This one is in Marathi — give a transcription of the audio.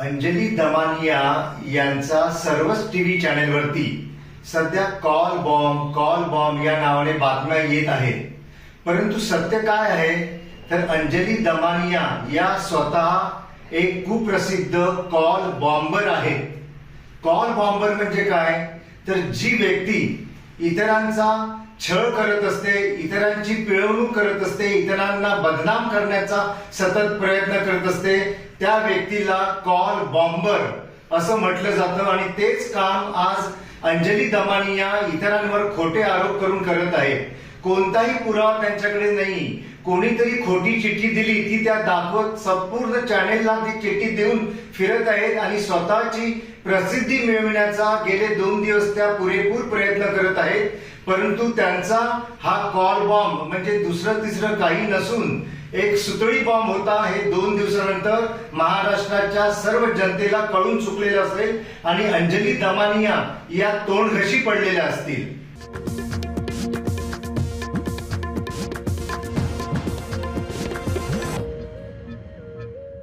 अंजली दमानिया यांचा सर्वच टीव्ही चॅनेलवरती सध्या कॉल बॉम्ब या नावाने बातम्या येत आहेत. परंतु सत्य काय आहे तर अंजली दमानिया या स्वतः एक कुप्रसिद्ध कॉल बॉम्बर आहेत. कॉल बॉम्बर म्हणजे काय तर जी व्यक्ती इतरांचा छळ करत असते, इतरांची पिळवणूक करत असते, इतरांना बदनाम करण्याचा सतत प्रयत्न करत असते, त्या व्यक्तीला कॉल बॉम्बर असं म्हटलं जातं. आणि तेच काम आज अंजली दमानिया इतरांवर खोटे आरोप करून करत आहे. कोणताही पुरावा त्यांच्याकडे नाही. कोणीतरी खोटी चिठ्ठी दिली ती त्या दाखवत संपूर्ण चॅनेलला ती चिठ्ठी देऊन फिरत आहेत आणि स्वतःची प्रसिद्धी मिळवण्याचा गेले 2 दिवस त्या पुरेपूर प्रयत्न करत आहेत. परंतु त्यांचा हा कॉल बॉम्ब म्हणजे दुसरं तिसरं काही नसून एक सुतळी बॉम्ब होता. हे 2 दिवसानंतर महाराष्ट्राच्या सर्व जनतेला कळून चुकलेलं असेल आणि अंजली दमानिया या तोंडघशी पडलेल्या असतील.